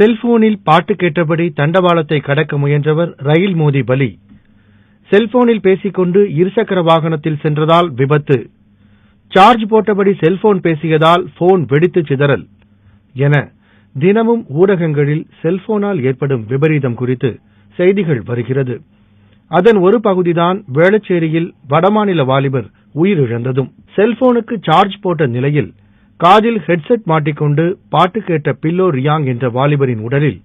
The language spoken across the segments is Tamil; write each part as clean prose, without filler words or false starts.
செல்போனில் பாட்டு கேட்டபடி தண்டவாளத்தை கடக்க முயன்றவர் ரயில் மோதி பலி. செல்போனில் பேசிக்கொண்டு இருசக்கர வாகனத்தில் சென்றதால் விபத்து. சார்ஜ் போட்டபடி செல்போன் பேசியதால் போன் வெடித்து சிதறல் என தினமும் ஊடகங்களில் செல்போனால் ஏற்படும் விபரீதம் குறித்து செய்திகள் வருகிறது. அதன் ஒரு பகுதிதான் வேளச்சேரியில் வடமாநில வாலிபர் உயிரிழந்ததும். செல்போனுக்கு சார்ஜ் போட்ட நிலையில் காதில் ஹெட்செட் மாட்டிக்கொண்டு பாட்டு கேட்ட பில்லோ ரியாங் என்ற வாலிபரின் உடலில்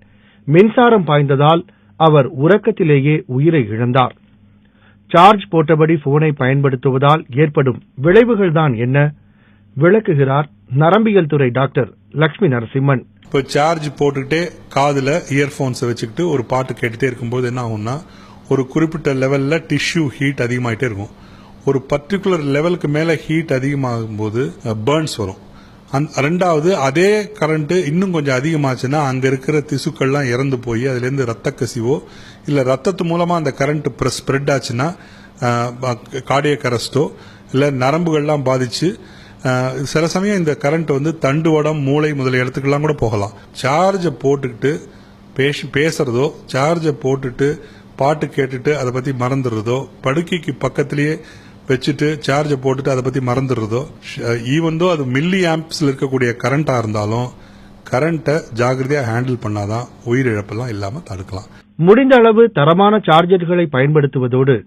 மின்சாரம் பாய்ந்ததால் அவர் உறக்கத்திலேயே உயிரை இழந்தார். சார்ஜ் போட்டபடி போனை பயன்படுத்துவதால் ஏற்படும் விளைவுகள்தான் என்ன விளக்குகிறார் நரம்பியல் துறை டாக்டர் லட்சுமி நரசிம்மன். இப்போ சார்ஜ் போட்டுக்கிட்டே காதுல இயர்போன்ஸ் வச்சுக்கிட்டு ஒரு பாட்டு கேட்டுட்டே இருக்கும்போது என்ன ஆகும்னா, ஒரு குறிப்பிட்ட லெவல்ல டிஷ்யூ ஹீட் அதிகமாயிட்டே இருக்கும். ஒரு பர்டிகுலர் லெவலுக்கு மேல ஹீட் அதிகமாகும் போது பர்ன்ஸ் வரும். ரெண்டாவது, அதே கரண்ட் இன்னும் கொஞ்சம் அதிகமாச்சுன்னா அங்க இருக்கிற திசுக்கள்லாம் இறந்து போய் அதுல இருந்து ரத்த கசிவோ இல்ல ரத்தத்து மூலமா அந்த கரண்ட் ஸ்ப்ரெட் ஆச்சுன்னா கார்டியக் அரெஸ்டோ இல்ல நரம்புகள்லாம் பாதிச்சு சில சமயம் இந்த கரண்ட் தண்டுவடம் மூளை முதலிய இடத்துக்கெல்லாம் கூட போகலாம். சார்ஜை போட்டுக்கிட்டு பேசுறதோ, சார்ஜை போட்டுட்டு பாட்டு கேட்டுட்டு அதை பத்தி மறந்துடுறதோ, படுக்கைக்கு பக்கத்திலேயே வச்சுட்டு சார்ஜை போட்டுட்டு அதை பத்தி மறந்துடுறதோ, ஈவன் தோ அது மில்லி ஆம்ப்ஸ்ல இருக்கக்கூடிய கரண்டா இருந்தாலும் கரண்ட்டை ஜாகிரதையா ஹேண்டில் பண்ணாதான் உயிரிழப்பெல்லாம் இல்லாம தடுக்கலாம். முடிந்த அளவு தரமான சார்ஜர்களை பயன்படுத்துவதோடு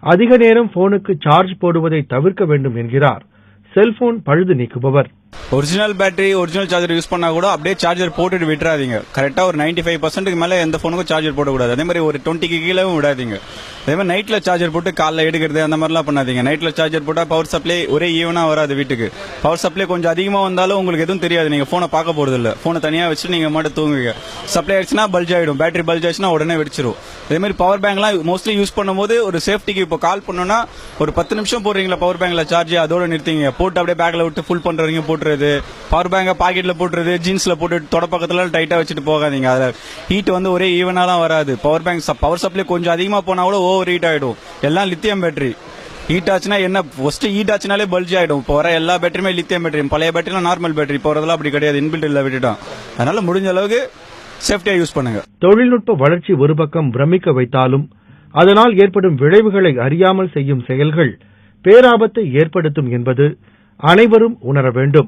அதிக நேரம் போனுக்கு சார்ஜ் போடுவதை தவிர்க்க வேண்டும் என்கிறார் செல்போன் பழுது நீக்குபவர். Original battery original charger use பண்ணா கூட அப்படியே சார்ஜர் போட்டுட்டு விட்டுறாதீங்க. கரெக்டா ஒரு 95% மேல எந்த போனுக்கும் சார்ஜர் போடக்கூடாது. அதே மாதிரி ஒரு 20 கீழவும் விடாதீங்க. அதே மாதிரி நைட்ல சார்ஜர் போட்டு காலைல எடுக்கிறது அந்த மாதிரிலாம் பண்ணாதீங்க. நைட்ல சார்ஜர் போட்டா பவர் சப்ளை ஒரே ஈவனா வராது வீட்டுக்கு. பவர் சப்ளை கொஞ்சம் அதிகமா வந்தாலும் உங்களுக்கு எதுவும் தெரியாது. நீங்க போனை பார்க்க போறது இல்ல. போனை தனியா வச்சு நீங்க மட்டும் தூங்குவீங்க. சப்ளை ஆயிடுச்சுன்னா பல்ஜ் ஆயிடும். பேட்டரி பல்ஜ் ஆயிடுச்சுன்னா உடனே வெடிச்சிடும். அதே மாதிரி பவர் பேங்க்லாம் மோஸ்ட்லி யூஸ் பண்ணும்போது ஒரு சேஃப்டிக்கு இப்போ கால் பண்ணோம்னா ஒரு 10 நிமிஷம் போடுறீங்களா பவர் பேங்க்ல சார்ஜ், அதோட நிறுத்திங்க. போட்டு அப்படியே பேக்ல விட்டு ஃபுல் பண்றவங்க போட்டுறது, பவர் பேங்க பாக்கெட்ல போட்டுறது, ஜீன்ஸ்ல போட்டு தொட பக்கத்துல டைட்டா வச்சுட்டு போகாதீங்க. அதுல ஹீட் ஒரே ஈவனாலாம் வராது. பவர் பேங்க் பவர் சப்ளை கொஞ்சம் அதிகமா போனா கூட ஓவர் ஹீட் ஆயிடும். எல்லாம் லித்தியம் பேட்டரி. ஹீட் ஆச்சுன்னா என்ன, ஃபர்ஸ்ட் ஹீட் ஆச்சுனாலே பல்ஜ் ஆயிடும். இப்போ வர எல்லா பேட்டரியுமே லித்தியம் பேட்டரி. பழைய பேட்டரிலாம் நார்மல் பேட்டரி. போறதெல்லாம் அப்படி கிடையாது, இன்பில்ட் இல்ல விட்டுட்டான். அதனால முடிஞ்ச அளவுக்கு சேஃப்டியா யூஸ் பண்ணுங்க. தொழில்நுட்ப வளர்ச்சி ஒரு பக்கம் பிரமிக்க வைத்தாலும் அதனால் ஏற்படும் விளைவுகளை அறியாமல் செய்யும் செயல்கள் பேராபத்தை ஏற்படுத்தும் என்பது அனைவரும் உணர வேண்டும்.